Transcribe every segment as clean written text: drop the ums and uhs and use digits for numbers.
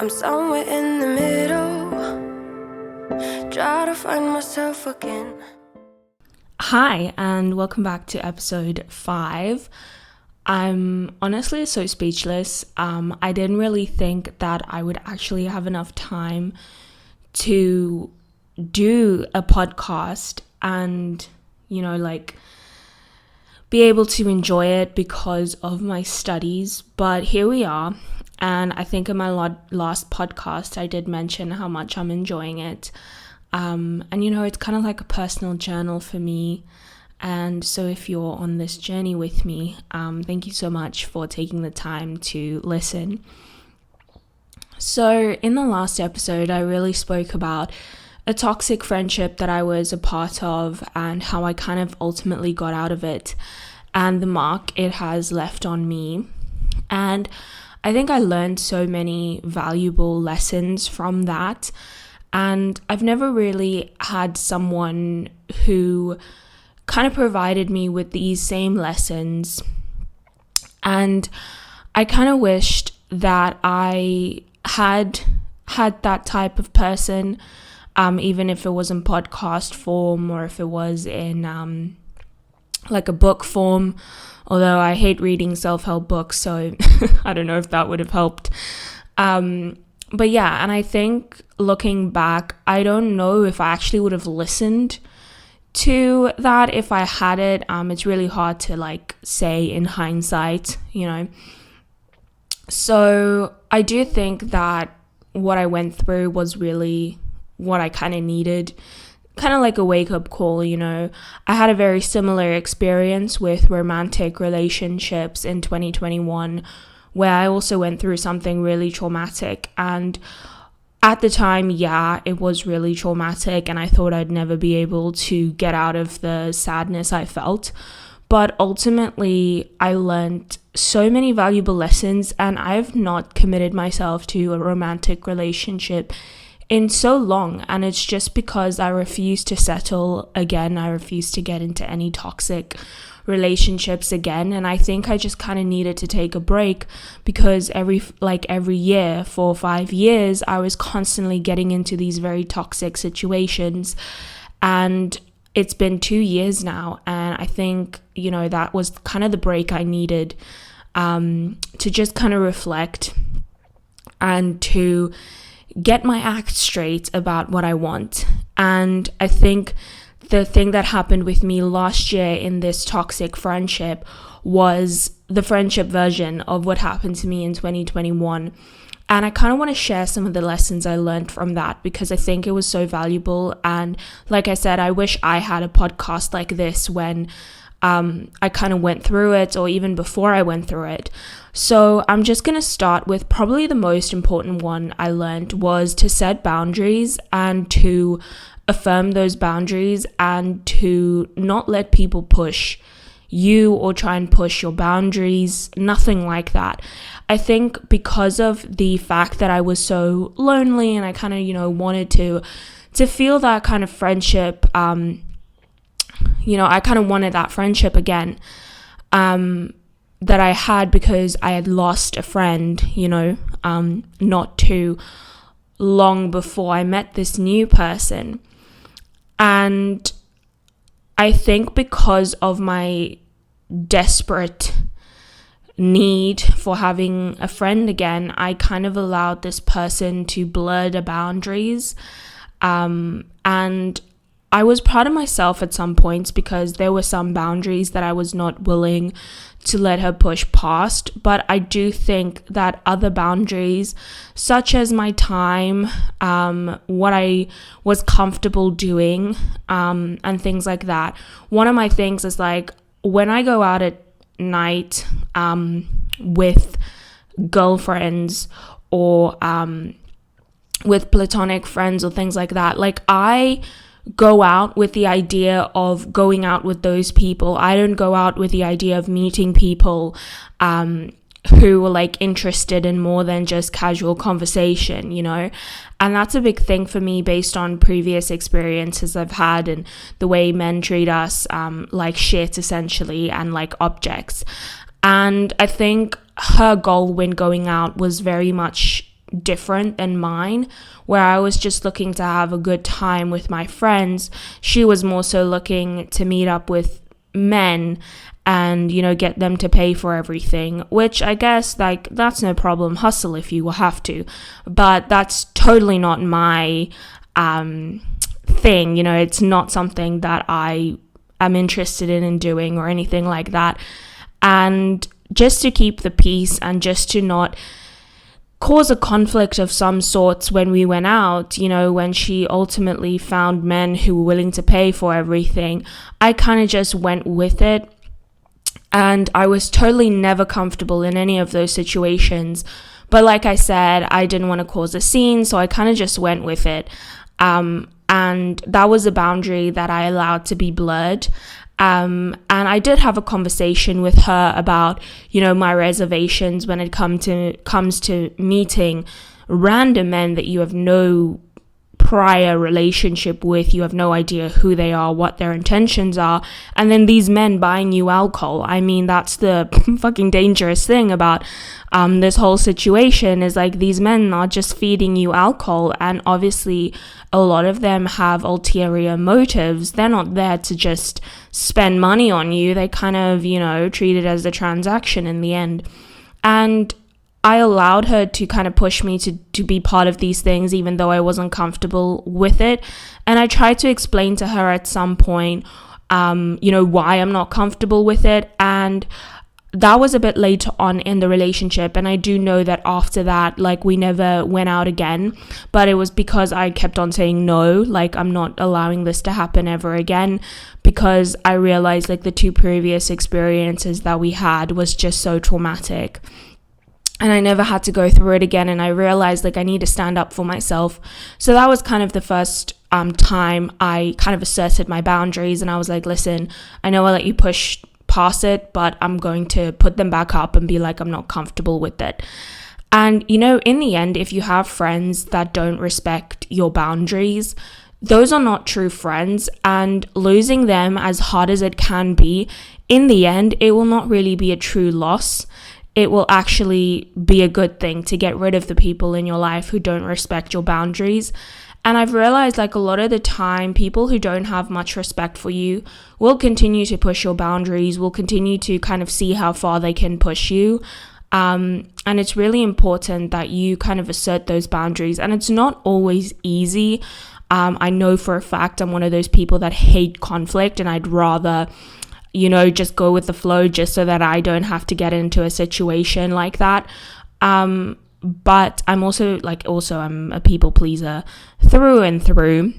I'm somewhere in the middle, try to find myself again. Hi, and welcome back to episode 5. I'm honestly so speechless. I didn't really think that I would actually have enough time to do a podcast and, be able to enjoy it because of my studies. But here we are. And I think in my last podcast, I did mention how much I'm enjoying it. It's kind of like a personal journal for me. And so if you're on this journey with me, thank you so much for taking the time to listen. So in the last episode, I really spoke about a toxic friendship that I was a part of and how I kind of ultimately got out of it and the mark it has left on me. And I think I learned so many valuable lessons from that. And I've never really had someone who kind of provided me with these same lessons. And I kind of wished that I had that type of person, even if it was in podcast form or if it was in like a book form. Although I hate reading self-help books, so I don't know if that would have helped. But yeah, and I think looking back, I don't know if I actually would have listened to that if I had it. It's really hard to say in hindsight, So I do think that what I went through was really what I kind of needed. Kind of like a wake-up call, I had a very similar experience with romantic relationships in 2021 where I also went through something really traumatic. And at the time, it was really traumatic and I thought I'd never be able to get out of the sadness I felt. But ultimately, I learned so many valuable lessons and I've not committed myself to a romantic relationship in so long, and it's just because I refuse to settle again. I refuse to get into any toxic relationships again, and I think I just kind of needed to take a break because every year for 5 years I was constantly getting into these very toxic situations, and it's been 2 years now, and I think that was kind of the break I needed to just kind of reflect and to get my act straight about what I want. And I think the thing that happened with me last year in this toxic friendship was the friendship version of what happened to me in 2021. And I kind of want to share some of the lessons I learned from that because I think it was so valuable. And like I said, I wish I had a podcast like this when I kind of went through it, or even before I went through it. So I'm just going to start with probably the most important one I learned was to set boundaries and to affirm those boundaries and to not let people push you or try and push your boundaries, nothing like that. I think because of the fact that I was so lonely and I kind of, wanted to feel that kind of friendship, I kind of wanted that friendship again that I had because I had lost a friend, not too long before I met this new person. And I think because of my desperate need for having a friend again, I kind of allowed this person to blur the boundaries. And I was proud of myself at some points because there were some boundaries that I was not willing to let her push past. But I do think that other boundaries, such as my time, what I was comfortable doing, and things like that. One of my things is when I go out at night with girlfriends or with platonic friends or things like that, I go out with the idea of going out with those people. I don't go out with the idea of meeting people who were interested in more than just casual conversation, and that's a big thing for me based on previous experiences I've had and the way men treat us like shit essentially and like objects. And I think her goal when going out was very much different than mine, where I was just looking to have a good time with my friends. She was more so looking to meet up with men and, you know, get them to pay for everything, which I guess, like, that's no problem. Hustle if you will have to. But that's totally not my thing. You know, it's not something that I am interested in doing or anything like that. And just to keep the peace and just to not cause a conflict of some sorts when we went out, you know, when she ultimately found men who were willing to pay for everything, I kind of just went with it. And I was totally never comfortable in any of those situations. But like I said, I didn't want to cause a scene, so I kind of just went with it. And that was a boundary that I allowed to be blurred. And I did have a conversation with her about, you know, my reservations when it comes to meeting random men that you have no prior relationship with, you have no idea who they are, what their intentions are, and then these men buying you alcohol. I mean, that's the fucking dangerous thing about this whole situation, is like these men are just feeding you alcohol, and obviously a lot of them have ulterior motives. They're not there to just spend money on you. They kind of, you know, treat it as a transaction in the end. And I allowed her to kind of push me to be part of these things, even though I wasn't comfortable with it. And I tried to explain to her at some point, you know, why I'm not comfortable with it. And that was a bit later on in the relationship. And I do know that after that, like, we never went out again. But it was because I kept on saying no, like, I'm not allowing this to happen ever again. Because I realized, like, the two previous experiences that we had was just so traumatic. And I never had to go through it again. And I realized, like, I need to stand up for myself. So that was kind of the first time I kind of asserted my boundaries. And I was like, listen, I know I let you push past it, but I'm going to put them back up and be like, I'm not comfortable with it. And, you know, in the end, if you have friends that don't respect your boundaries, those are not true friends. And losing them, as hard as it can be, in the end, it will not really be a true loss. It will actually be a good thing to get rid of the people in your life who don't respect your boundaries. And I've realized, like, a lot of the time, people who don't have much respect for you will continue to push your boundaries, will continue to kind of see how far they can push you. And it's really important that you kind of assert those boundaries. And it's not always easy. I know for a fact I'm one of those people that hate conflict, and I'd rather, you know, just go with the flow just so that I don't have to get into a situation like that. But I'm also I'm a people pleaser through and through.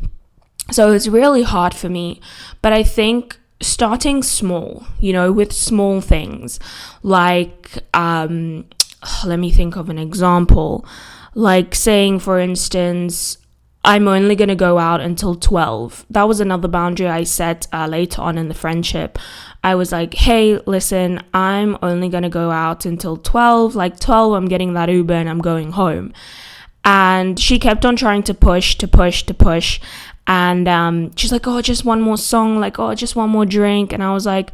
So it's really hard for me. But I think starting small, you know, with small things, like, let me think of an example. Like saying, for instance, I'm only going to go out until 12. That was another boundary I set later on in the friendship. I was like, hey, listen, I'm only going to go out until 12. Like 12, I'm getting that Uber and I'm going home. And she kept on trying to push. And she's like, oh, just one more song. Like, oh, just one more drink. And I was like,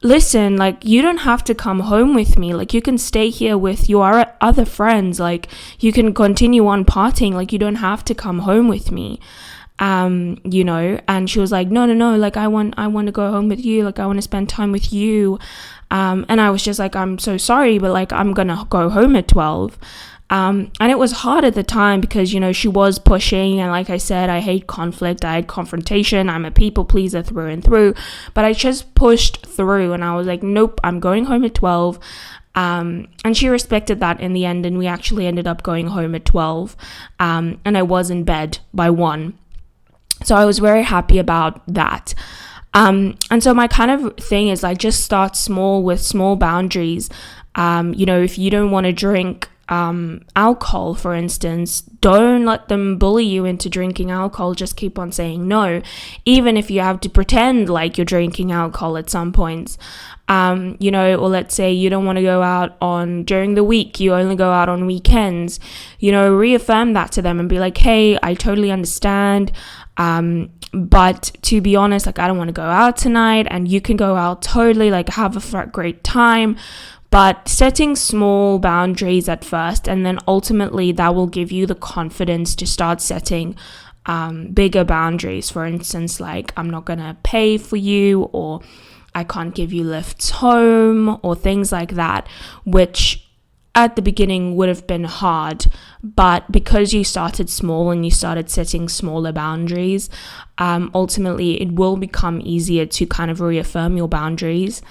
listen, like, you don't have to come home with me. Like, you can stay here with your other friends. Like, you can continue on partying. Like, you don't have to come home with me. You know. And she was like, no, like, I want to go home with you. Like, I want to spend time with you. And I was just like, I'm so sorry, but like, I'm gonna go home at 12. And it was hard at the time because, you know, she was pushing, and like I said, I hate conflict, I hate confrontation, I'm a people pleaser through and through, but I just pushed through, and I was like, nope, I'm going home at 12. And she respected that in the end, and we actually ended up going home at 12, and I was in bed by 1. So I was very happy about that. And so my kind of thing is, like, just start small with small boundaries. You know, if you don't want to drink alcohol, for instance, don't let them bully you into drinking alcohol. Just keep on saying no, even if you have to pretend like you're drinking alcohol at some points. You know, or let's say you don't want to go out during the week, you only go out on weekends. You know, reaffirm that to them and be like, hey, I totally understand, but to be honest, like, I don't want to go out tonight, and you can go out totally, like, have a great time. But setting small boundaries at first, and then ultimately that will give you the confidence to start setting bigger boundaries. For instance, like, I'm not going to pay for you, or I can't give you lifts home, or things like that, which at the beginning would have been hard. But because you started small and you started setting smaller boundaries, ultimately it will become easier to kind of reaffirm your boundaries.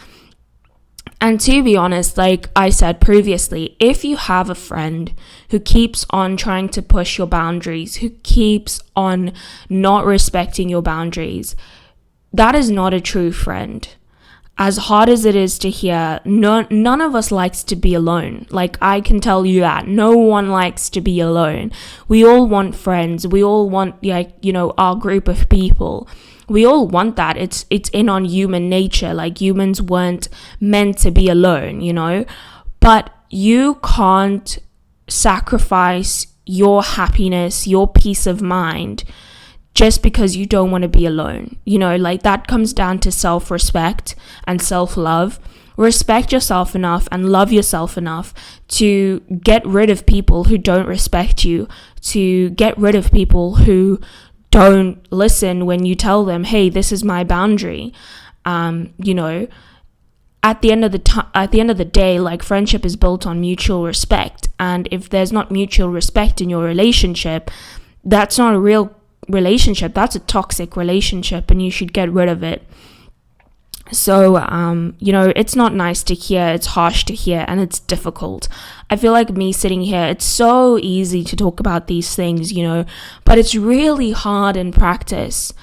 And to be honest, like I said previously, if you have a friend who keeps on trying to push your boundaries, who keeps on not respecting your boundaries, that is not a true friend. As hard as it is to hear, none of us likes to be alone. Like, I can tell you that. No one likes to be alone. We all want friends. We all want, like, you know, our group of people. We all want that. It's in on human nature. Like, humans weren't meant to be alone, you know? But you can't sacrifice your happiness, your peace of mind, just because you don't want to be alone. You know, like, that comes down to self-respect and self-love. Respect yourself enough and love yourself enough to get rid of people who don't respect you, to get rid of people who don't listen when you tell them, hey, this is my boundary. You know, at the end of the day, like, friendship is built on mutual respect. And if there's not mutual respect in your relationship, that's not a real relationship. That's a toxic relationship, and you should get rid of it. So, you know, it's not nice to hear, it's harsh to hear, and it's difficult. I feel like me sitting here, it's so easy to talk about these things, you know, but it's really hard in practice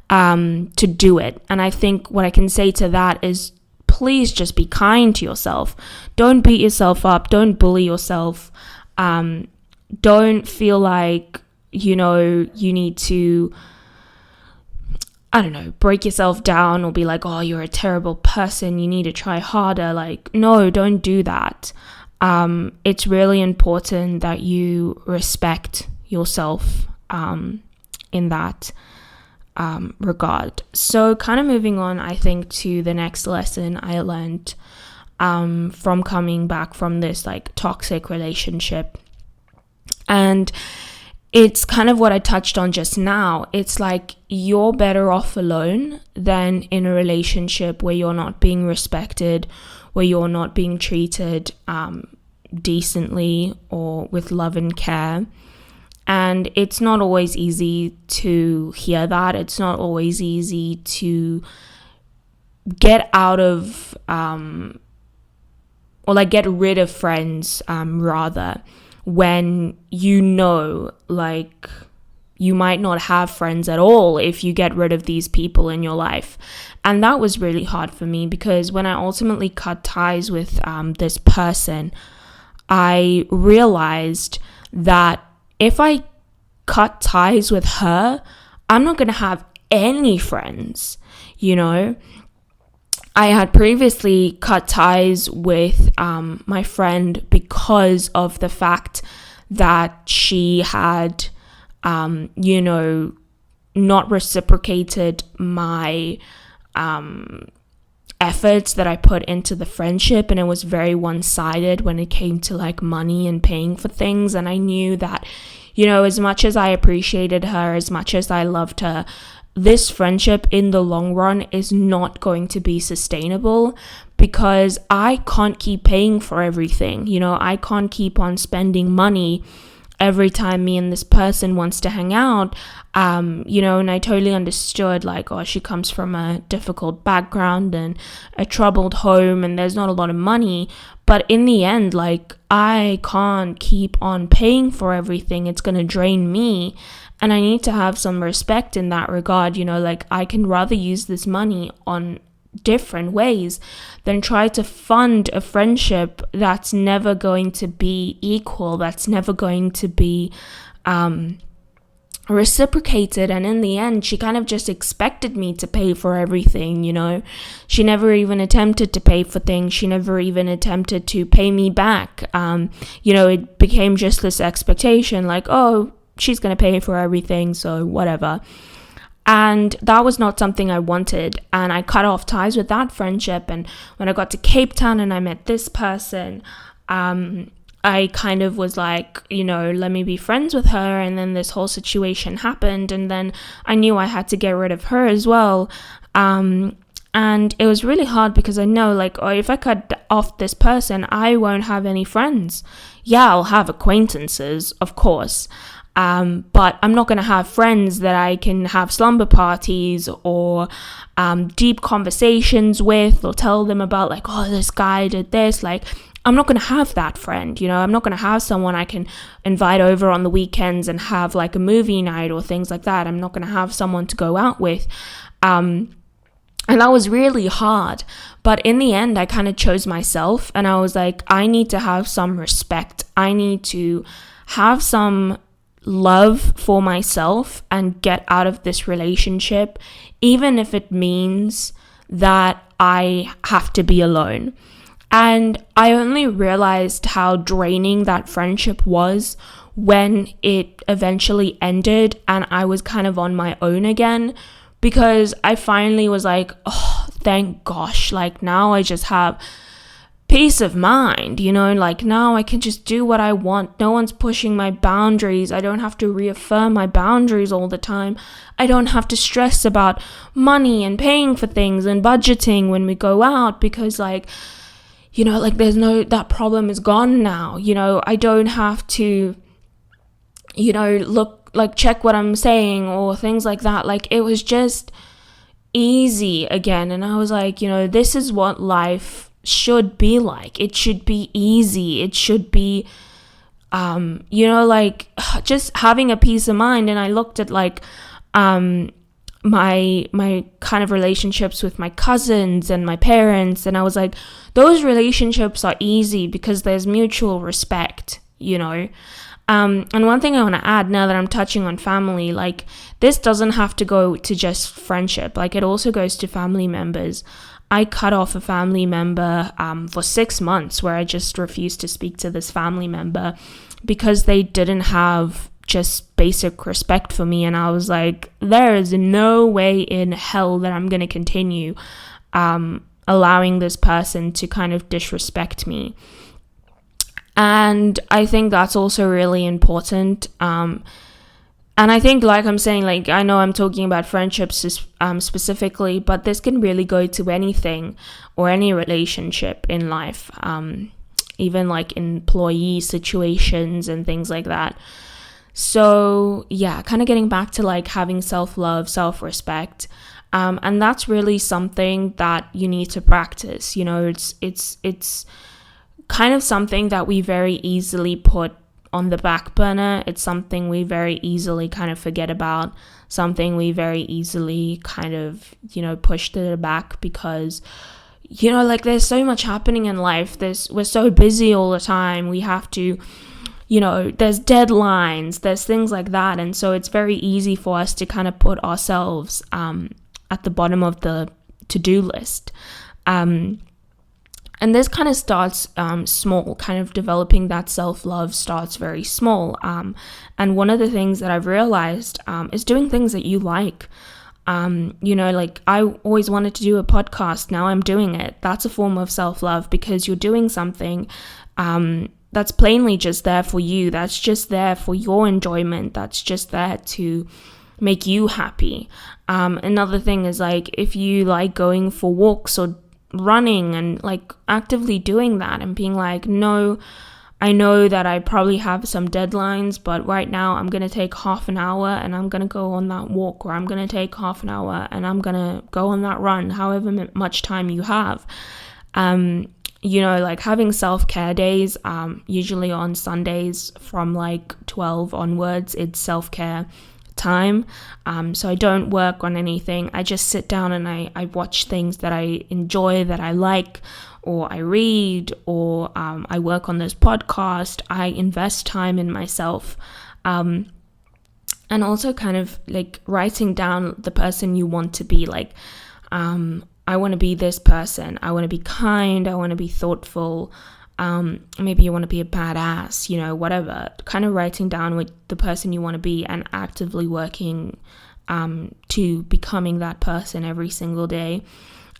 to do it. And I think what I can say to that is, please just be kind to yourself. Don't beat yourself up. Don't bully yourself. Don't feel like, you know, you need to, I don't know, break yourself down or be like, oh, you're a terrible person, you need to try harder. Like, no, don't do that. It's really important that you respect yourself in that regard. So kind of moving on, I think, to the next lesson I learned from coming back from this, like, toxic relationship. And it's kind of what I touched on just now. It's like, you're better off alone than in a relationship where you're not being respected, where you're not being treated decently or with love and care. And it's not always easy to hear that. It's not always easy to get out of, or like get rid of friends, rather, when you know, like, you might not have friends at all if you get rid of these people in your life. And that was really hard for me, because when I ultimately cut ties with this person, I realized that if I cut ties with her, I'm not going to have any friends, you know? I had previously cut ties with my friend because of the fact that she had, you know, not reciprocated my efforts that I put into the friendship, and it was very one-sided when it came to, like, money and paying for things. And I knew that, you know, as much as I appreciated her, as much as I loved her, this friendship in the long run is not going to be sustainable, because I can't keep paying for everything. You know, I can't keep on spending money every time me and this person wants to hang out. You know, and I totally understood, like, oh, she comes from a difficult background and a troubled home, and there's not a lot of money. But in the end, like, I can't keep on paying for everything. It's going to drain me. And I need to have some respect in that regard, you know, like, I can rather use this money on different ways than try to fund a friendship that's never going to be equal, that's never going to be reciprocated. And in the end, she kind of just expected me to pay for everything, you know. She never even attempted to pay for things. She never even attempted to pay me back. You know, it became just this expectation, like, oh, she's going to pay for everything, so whatever. And that was not something I wanted. And I cut off ties with that friendship. And when I got to Cape Town and I met this person, I kind of was like, let me be friends with her. And then this whole situation happened. And then I knew I had to get rid of her as well. And it was really hard because I know, if I cut off this person, I won't have any friends. Yeah, I'll have acquaintances, of course. But I'm not going to have friends that I can have slumber parties or deep conversations with, or tell them about this guy did this. I'm not going to have that friend, I'm not going to have someone I can invite over on the weekends and have a movie night or things like that. I'm not going to have someone to go out with. And that was really hard. But in the end, I kind of chose myself, and I was like, I need to have some respect. I need to have some love for myself and get out of this relationship, even if it means that I have to be alone. And I only realized how draining that friendship was when it eventually ended and I was kind of on my own again, because I finally was like, oh, thank gosh, now I just have peace of mind, now I can just do what I want. No one's pushing my boundaries. I don't have to reaffirm my boundaries all the time. I don't have to stress about money and paying for things and budgeting when we go out, because there's that problem is gone now. I don't have to, check what I'm saying or things like that. It was just easy again. And I was like, this is what life should be like. It should be easy. It should be, just having a peace of mind. And I looked at my kind of relationships with my cousins and my parents, and I was like, those relationships are easy because there's mutual respect, and one thing I want to add now that I'm touching on family, this doesn't have to go to just friendship. It also goes to family members. I cut off a family member for 6 months, where I just refused to speak to this family member because they didn't have just basic respect for me. And I was like, there is no way in hell that I'm going to continue allowing this person to kind of disrespect me. And I think that's also really important. And I think, I'm saying, I know I'm talking about friendships specifically, but this can really go to anything or any relationship in life, even employee situations and things like that. So yeah, kind of getting back to having self-love, self-respect. And that's really something that you need to practice. It's kind of something that we very easily put on the back burner. It's something we very easily kind of forget about, something we very easily kind of, push to the back because, there's so much happening in life. We're so busy all the time. We have to, there's deadlines, there's things like that. And so it's very easy for us to kind of put ourselves at the bottom of the to-do list. And this kind of starts small, kind of developing that self-love starts very small. And one of the things that I've realized is doing things that you like. I always wanted to do a podcast. Now I'm doing it. That's a form of self-love because you're doing something that's plainly just there for you. That's just there for your enjoyment. That's just there to make you happy. Another thing is if you like going for walks or running and actively doing that and being no, I know that I probably have some deadlines, but right now I'm going to take half an hour and I'm going to go on that walk, or I'm going to take half an hour and I'm going to go on that run, however much time you have. Having self-care days, usually on Sundays from 12 onwards, it's self-care time. So I don't work on anything. I just sit down and I watch things that I enjoy, that I like, or I read, or I work on this podcast. I invest time in myself. And also kind of writing down the person you want to be. I want to be this person. I want to be kind. I want to be thoughtful. Maybe you want to be a badass, whatever. Kind of writing down what the person you want to be and actively working to becoming that person every single day.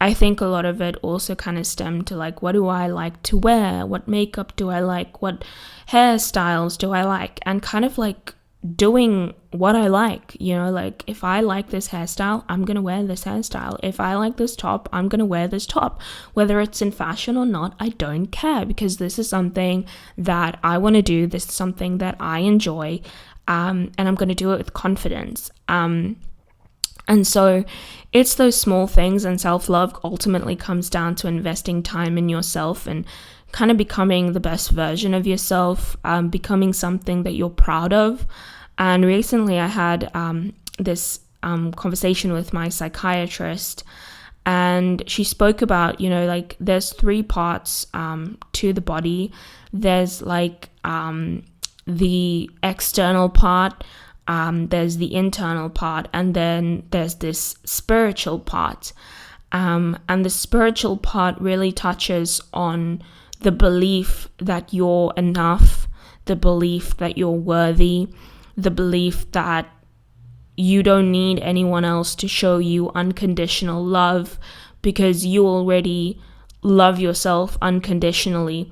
I think a lot of it also kind of stemmed to like, what do I like to wear? What makeup do I like? What hairstyles do I like? And kind of like doing what I like, like if I like this hairstyle, I'm going to wear this hairstyle. If I like this top, I'm going to wear this top. Whether it's in fashion or not, I don't care, because this is something that I want to do. This is something that I enjoy, and I'm going to do it with confidence. And so it's those small things, and self-love ultimately comes down to investing time in yourself and kind of becoming the best version of yourself, becoming something that you're proud of. And recently I had this conversation with my psychiatrist, and she spoke about, like there's 3 parts to the body. There's like the external part, there's the internal part, and then there's this spiritual part. And the spiritual part really touches on the belief that you're enough, the belief that you're worthy, the belief that you don't need anyone else to show you unconditional love, because you already love yourself unconditionally.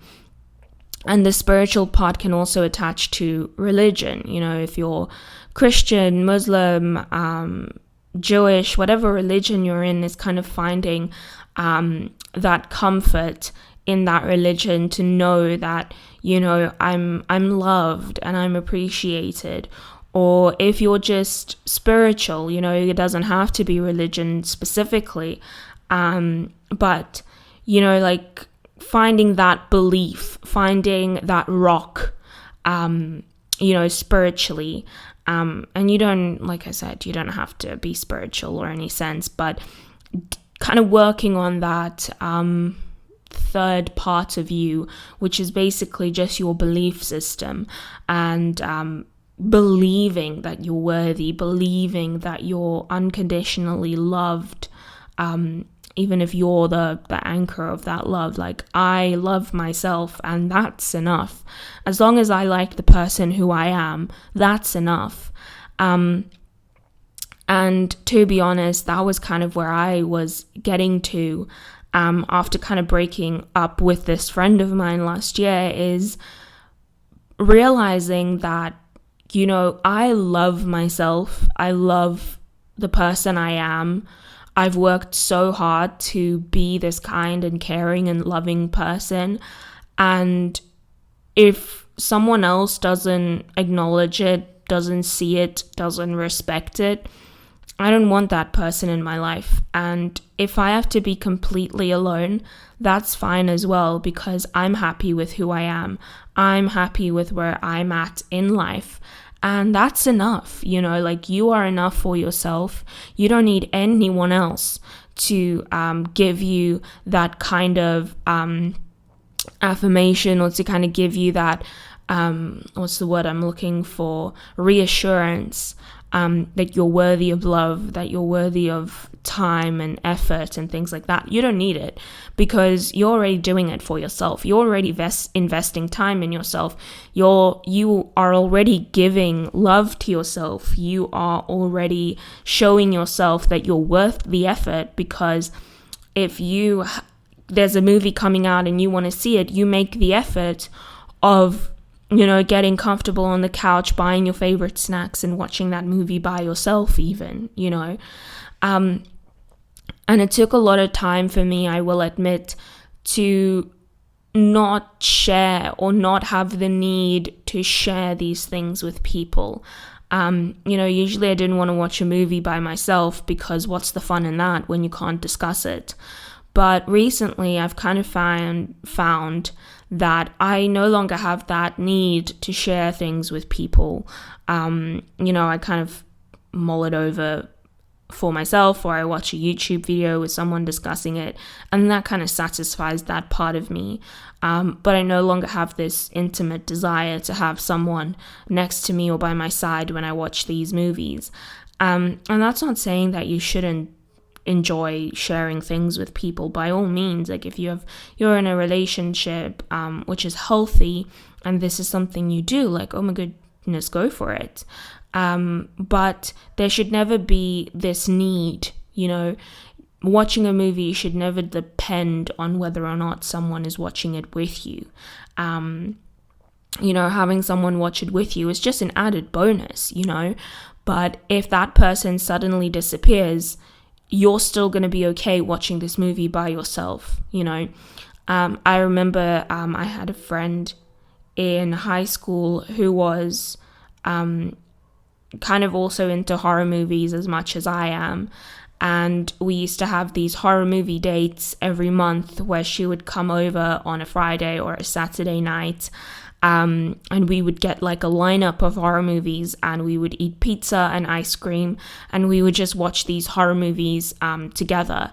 And the spiritual part can also attach to religion. If you're Christian, Muslim, Jewish, whatever religion you're in, is kind of finding that comfort in that religion to know that, I'm loved and I'm appreciated. Or if you're just spiritual, it doesn't have to be religion specifically, but, like finding that belief, finding that rock, spiritually. And you don't, like I said, you don't have to be spiritual or any sense, but kind of working on that third part of you, which is basically just your belief system, and believing that you're worthy, believing that you're unconditionally loved, even if you're the anchor of that love. Like, I love myself, and that's enough. As long as I like the person who I am, that's enough. And to be honest, that was kind of where I was getting to after kind of breaking up with this friend of mine last year, is realizing that, I love myself. I love the person I am. I've worked so hard to be this kind and caring and loving person. And if someone else doesn't acknowledge it, doesn't see it, doesn't respect it, I don't want that person in my life. And if I have to be completely alone, that's fine as well, because I'm happy with who I am. I'm happy with where I'm at in life. And that's enough, like, you are enough for yourself. You don't need anyone else to give you that kind of affirmation, or to kind of give you that, what's the word I'm looking for? Reassurance. That you're worthy of love, that you're worthy of time and effort and things like that. You don't need it, because you're already doing it for yourself. You're already investing time in yourself. You are already giving love to yourself. You are already showing yourself that you're worth the effort, because if there's a movie coming out and you want to see it, you make the effort of getting comfortable on the couch, buying your favorite snacks and watching that movie by yourself even, And it took a lot of time for me, I will admit, to not share or not have the need to share these things with people. Usually I didn't want to watch a movie by myself, because what's the fun in that when you can't discuss it? But recently I've kind of found that I no longer have that need to share things with people. I kind of mull it over for myself, or I watch a YouTube video with someone discussing it, and that kind of satisfies that part of me. But I no longer have this intimate desire to have someone next to me or by my side when I watch these movies. And that's not saying that you shouldn't enjoy sharing things with people. By all means, like, if you're in a relationship which is healthy, and this is something you do, like, oh my goodness, go for it. But there should never be this need, watching a movie should never depend on whether or not someone is watching it with you. Having someone watch it with you is just an added bonus, but if that person suddenly disappears, you're still going to be okay watching this movie by yourself, I remember I had a friend in high school who was kind of also into horror movies as much as I am. And we used to have these horror movie dates every month where she would come over on a Friday or a Saturday night. And we would get like a lineup of horror movies, and we would eat pizza and ice cream, and we would just watch these horror movies together.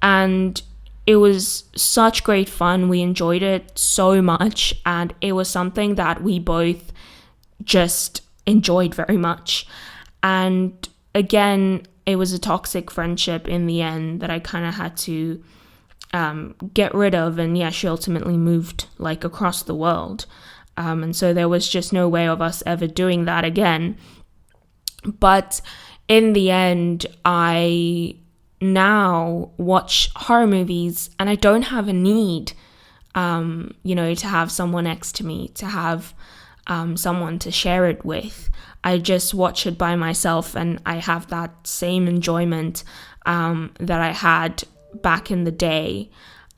And it was such great fun. We enjoyed it so much, and it was something that we both just enjoyed very much. And again, it was a toxic friendship in the end that I kind of had to get rid of. And yeah, she ultimately moved like across the world. And so there was just no way of us ever doing that again. But in the end, I now watch horror movies and I don't have a need, to have someone next to me, to have someone to share it with. I just watch it by myself, and I have that same enjoyment that I had back in the day.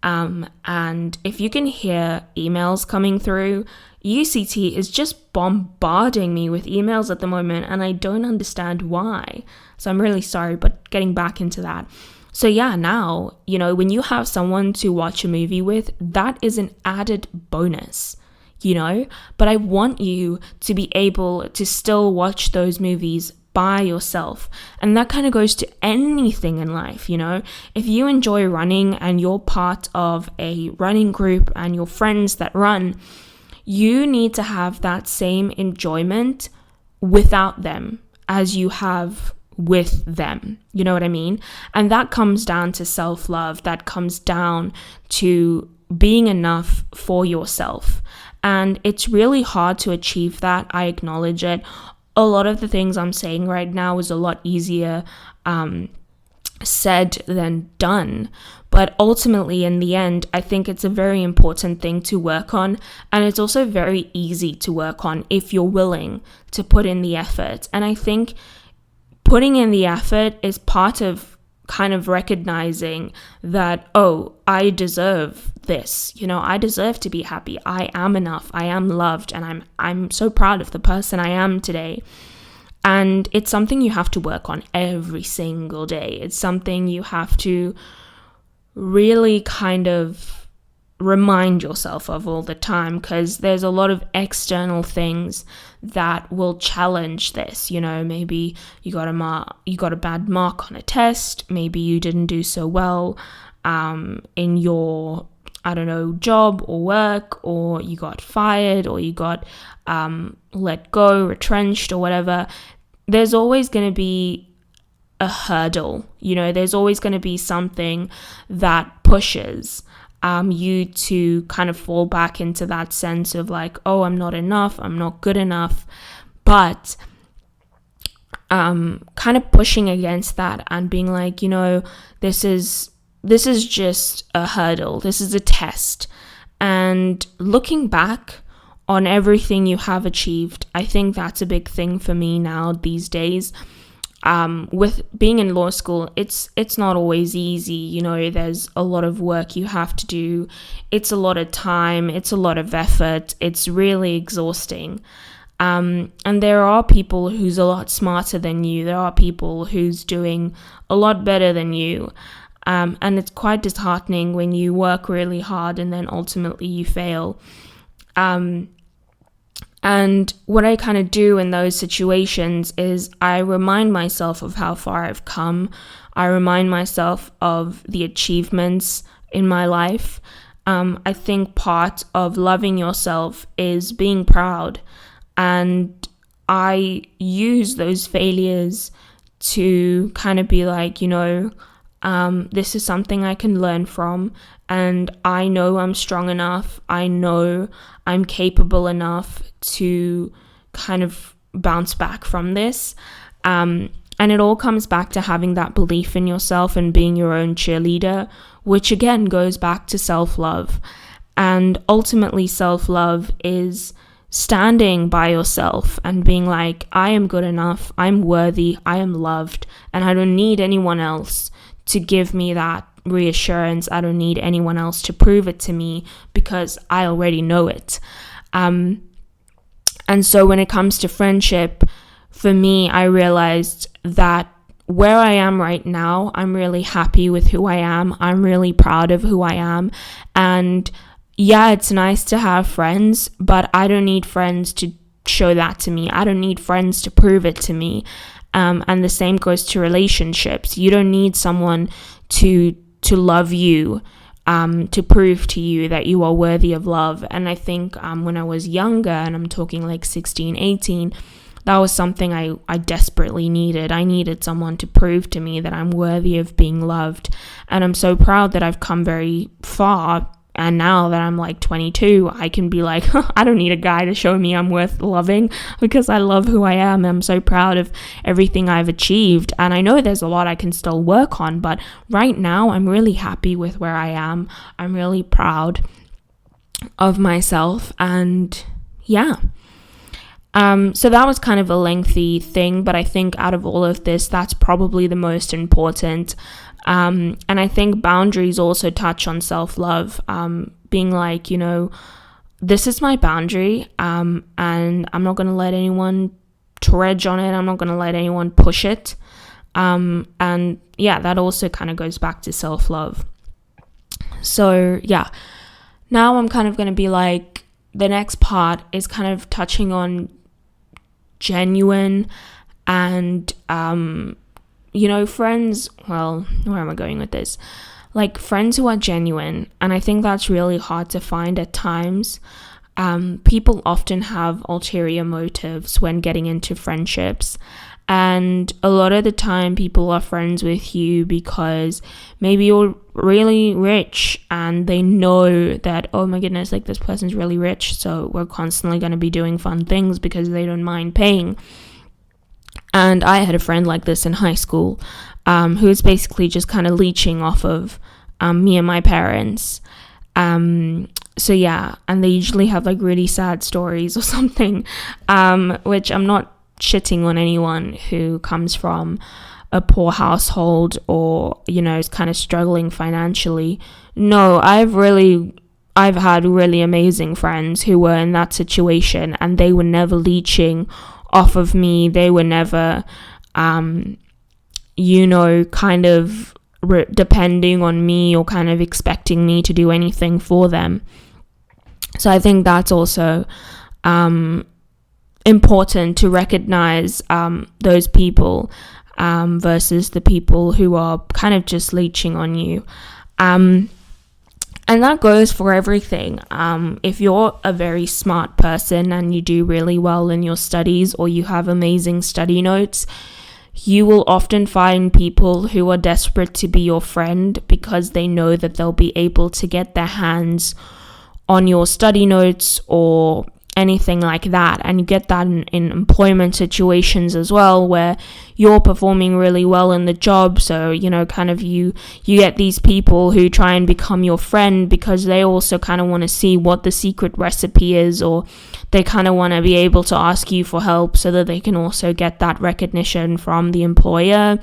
And if you can hear emails coming through, UCT is just bombarding me with emails at the moment, and I don't understand why. So I'm really sorry, but getting back into that. So yeah, now, when you have someone to watch a movie with, that is an added bonus. But I want you to be able to still watch those movies by yourself. And that kind of goes to anything in life, If you enjoy running and you're part of a running group and your friends that run, you need to have that same enjoyment without them as you have with them. You know what I mean? And that comes down to self-love. That comes down to being enough for yourself. And it's really hard to achieve that. I acknowledge it. A lot of the things I'm saying right now is a lot easier said than done. But ultimately, in the end, I think it's a very important thing to work on. And it's also very easy to work on if you're willing to put in the effort. And I think putting in the effort is part of kind of recognizing that, oh, I deserve this, I deserve to be happy. I am enough. I am loved. And I'm so proud of the person I am today. And it's something you have to work on every single day. It's something you have to really kind of remind yourself of all the time, because there's a lot of external things that will challenge this. Maybe you got a bad mark on a test, maybe you didn't do so well in your job or work, or you got fired, or you got let go, retrenched, or whatever. There's always going to be a hurdle, there's always going to be something that pushes you to kind of fall back into that sense of like, oh, I'm not enough, I'm not good enough. But kind of pushing against that and being like, this is just a hurdle, this is a test. And looking back on everything you have achieved, I think that's a big thing for me now these days. With being in law school, it's not always easy. There's a lot of work you have to do. It's a lot of time. It's a lot of effort. It's really exhausting. And there are people who's a lot smarter than you. There are people who's doing a lot better than you. And it's quite disheartening when you work really hard and then ultimately you fail. And what I kind of do in those situations is I remind myself of how far I've come. I remind myself of the achievements in my life. I think part of loving yourself is being proud. And I use those failures to kind of be like, this is something I can learn from. And I know I'm strong enough. I know I'm capable enough to kind of bounce back from this. And it all comes back to having that belief in yourself and being your own cheerleader, which again goes back to self-love. And ultimately, self-love is standing by yourself and being like, I am good enough, I'm worthy, I am loved, and I don't need anyone else to give me that reassurance. I don't need anyone else to prove it to me because I already know it. And so when it comes to friendship, for me, I realized that where I am right now, I'm really happy with who I am. I'm really proud of who I am. And yeah, it's nice to have friends, but I don't need friends to show that to me. I don't need friends to prove it to me. And the same goes to relationships. You don't need someone to love you, to prove to you that you are worthy of love. And I think when I was younger, and I'm talking like 16, 18, that was something I desperately needed. I needed someone to prove to me that I'm worthy of being loved. And I'm so proud that I've come very far. And now that I'm like 22, I can be like, I don't need a guy to show me I'm worth loving because I love who I am. I'm so proud of everything I've achieved. And I know there's a lot I can still work on, but right now I'm really happy with where I am. I'm really proud of myself. And yeah. So that was kind of a lengthy thing, but I think out of all of this, that's probably the most important. And I think boundaries also touch on self-love, being like, you know, this is my boundary, and I'm not going to let anyone trudge on it. I'm not going to let anyone push it. And yeah, that also kind of goes back to self-love. So yeah, now I'm kind of going to be like, the next part is kind of touching on genuine and, you know, friends, well, where am I going with this? Like friends who are genuine. And I think that's really hard to find at times. People often have ulterior motives when getting into friendships. And a lot of the time people are friends with you because maybe you're really rich and they know that, oh my goodness, like this person's really rich. So we're constantly going to be doing fun things because they don't mind paying. And I had a friend like this in high school, who was basically just kind of leeching off of me and my parents. So yeah, and they usually have like really sad stories or something, which I'm not shitting on anyone who comes from a poor household or, you know, is kind of struggling financially. No, I've had really amazing friends who were in that situation and they were never leeching off of me. They were never, you know, kind of depending on me or kind of expecting me to do anything for them. So I think that's also important to recognize those people versus the people who are kind of just leeching on you. And that goes for everything. If you're a very smart person and you do really well in your studies or you have amazing study notes, you will often find people who are desperate to be your friend because they know that they'll be able to get their hands on your study notes or anything like that. And you get that in employment situations as well, where you're performing really well in the job. So, you know, kind of you get these people who try and become your friend because they also kind of want to see what the secret recipe is, or they kind of want to be able to ask you for help so that they can also get that recognition from the employer.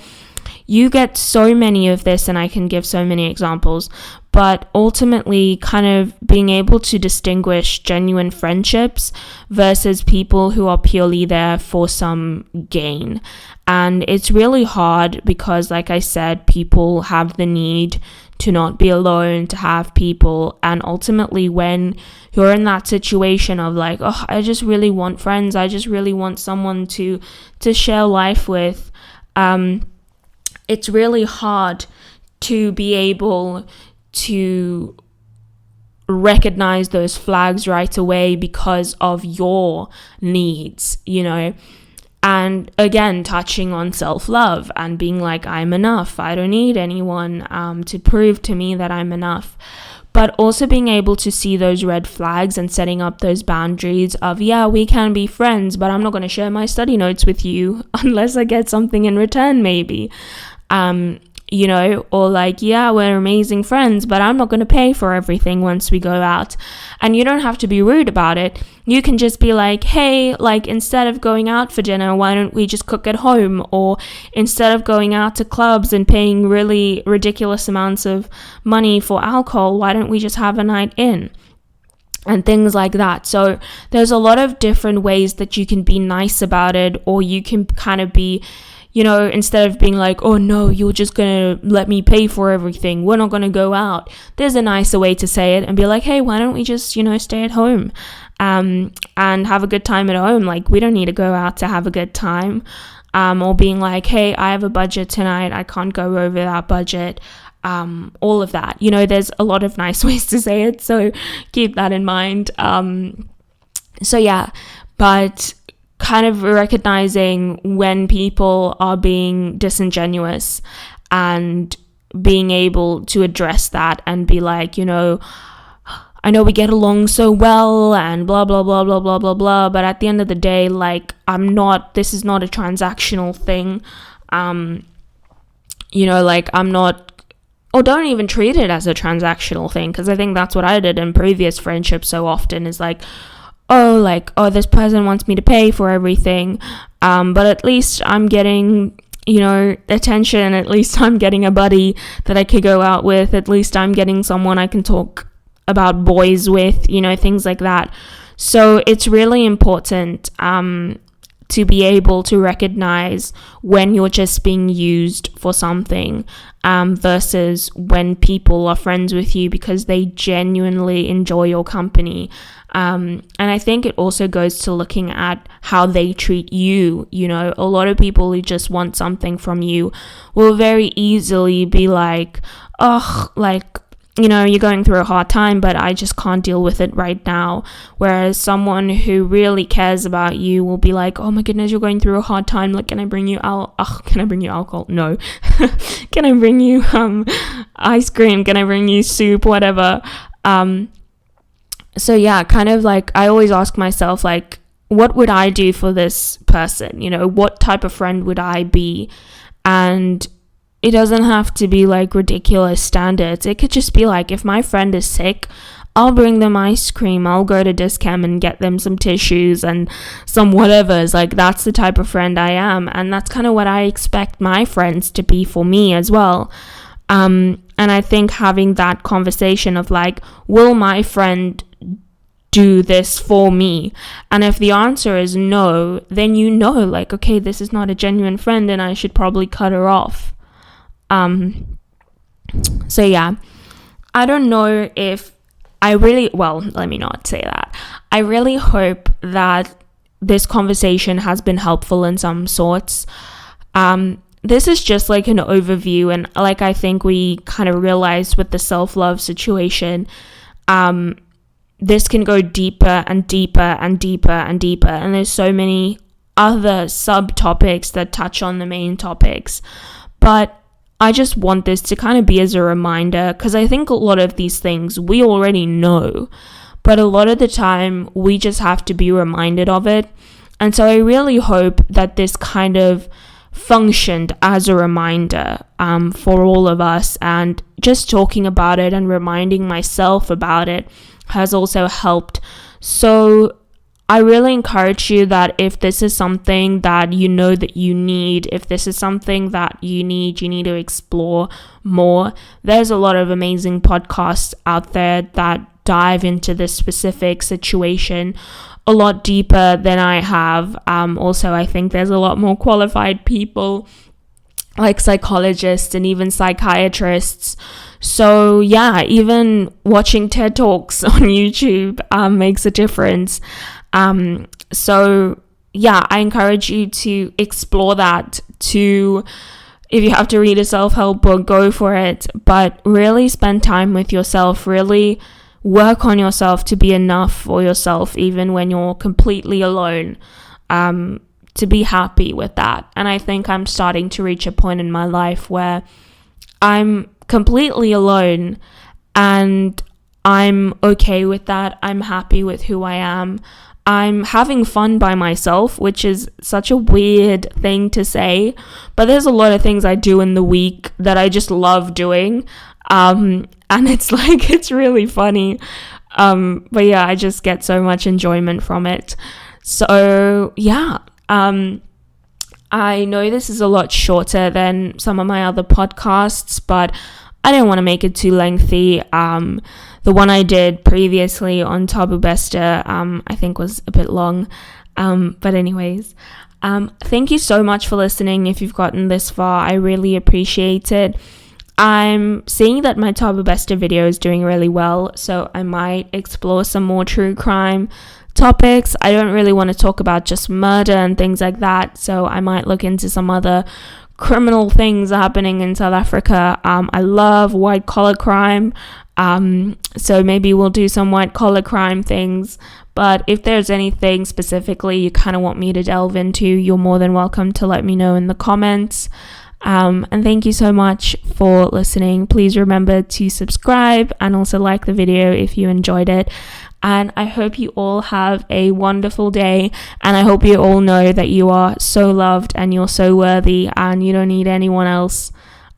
You get so many of this, and I can give so many examples, but ultimately kind of being able to distinguish genuine friendships versus people who are purely there for some gain. And it's really hard because, like I said, people have the need to not be alone, to have people. And ultimately, when you're in that situation of like, oh, I just really want friends, I just really want someone to share life with, it's really hard to be able to recognize those flags right away because of your needs, you know. And again, touching on self-love and being like, I'm enough. I don't need anyone to prove to me that I'm enough. but also being able to see those red flags and setting up those boundaries of, yeah, we can be friends, but I'm not going to share my study notes with you unless I get something in return, maybe. You know, or like, yeah, we're amazing friends, but I'm not going to pay for everything once we go out. And you don't have to be rude about it. You can just be like, hey, like, instead of going out for dinner, why don't we just cook at home? Or instead of going out to clubs and paying really ridiculous amounts of money for alcohol, why don't we just have a night in? And things like that. So there's a lot of different ways that you can be nice about it, or you can kind of be, you know, instead of being like, oh no, you're just gonna let me pay for everything, we're not gonna go out. There's a nicer way to say it and be like, hey, why don't we just, you know, stay at home and have a good time at home? Like, we don't need to go out to have a good time. Or being like, hey, I have a budget tonight, I can't go over that budget. All of that, you know, there's a lot of nice ways to say it, so keep that in mind. So yeah, but kind of recognizing when people are being disingenuous and being able to address that and be like, you know, I know we get along so well and blah, blah, blah, blah, blah, blah, blah, but at the end of the day, like, this is not a transactional thing. You know, like, I'm not, or don't even treat it as a transactional thing, because I think that's what I did in previous friendships so often, is like, oh, this person wants me to pay for everything, but at least I'm getting, you know, attention, at least I'm getting a buddy that I could go out with, at least I'm getting someone I can talk about boys with, you know, things like that. So it's really important to be able to recognize when you're just being used for something, versus when people are friends with you because they genuinely enjoy your company. And I think it also goes to looking at how they treat you. You know, a lot of people who just want something from you will very easily be like, oh, like, you know, you're going through a hard time, but I just can't deal with it right now. Whereas someone who really cares about you will be like, oh my goodness, you're going through a hard time. Like, can I bring you alcohol? No. Can I bring you ice cream? Can I bring you soup? Whatever. So yeah, kind of like, I always ask myself, like, what would I do for this person? You know, what type of friend would I be? And it doesn't have to be like ridiculous standards. It could just be like, if my friend is sick, I'll bring them ice cream. I'll go to Discam and get them some tissues and some whatevers. Like, that's the type of friend I am. And that's kind of what I expect my friends to be for me as well. And I think having that conversation of like, will my friend do this for me? And if the answer is no, then you know, like, okay, this is not a genuine friend and I should probably cut her off. So yeah, I don't know if let me not say that. I really hope that this conversation has been helpful in some sorts. This is just like an overview, and like, I think we kind of realized with the self-love situation, this can go deeper and deeper and deeper and deeper, and there's so many other subtopics that touch on the main topics. But I just want this to kind of be as a reminder, because I think a lot of these things we already know, but a lot of the time we just have to be reminded of it. And so I really hope that this kind of functioned as a reminder for all of us, and just talking about it and reminding myself about it has also helped. So I really encourage you that if this is something that you know that you need, if this is something that you need to explore more, there's a lot of amazing podcasts out there that dive into this specific situation a lot deeper than I have. Also, I think there's a lot more qualified people like psychologists and even psychiatrists. So yeah, even watching TED Talks on YouTube makes a difference. So yeah, I encourage you to explore that. If you have to read a self-help book, go for it, but really spend time with yourself, really work on yourself to be enough for yourself, even when you're completely alone, to be happy with that. And I think I'm starting to reach a point in my life where I'm completely alone and I'm okay with that. I'm happy with who I am. I'm having fun by myself, which is such a weird thing to say, but there's a lot of things I do in the week that I just love doing. And it's like, it's really funny. But yeah, I just get so much enjoyment from it. So yeah, I know this is a lot shorter than some of my other podcasts, but I don't want to make it too lengthy. The one I did previously on Tabu Bester, I think was a bit long. But anyways, thank you so much for listening. If you've gotten this far, I really appreciate it. I'm seeing that my Tabu Bester video is doing really well, so I might explore some more true crime topics. I don't really want to talk about just murder and things like that, so I might look into some other criminal things happening in South Africa. I love white collar crime, so maybe we'll do some white collar crime things. But if there's anything specifically you kind of want me to delve into, you're more than welcome to let me know in the comments. And thank you so much for listening. Please remember to subscribe and also like the video if you enjoyed it. And I hope you all have a wonderful day. And I hope you all know that you are so loved and you're so worthy and you don't need anyone else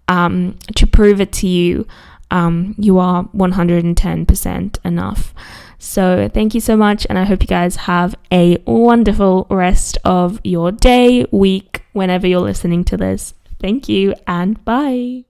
to prove it to you. You are 110% enough. So thank you so much. And I hope you guys have a wonderful rest of your day, week, whenever you're listening to this. Thank you and bye.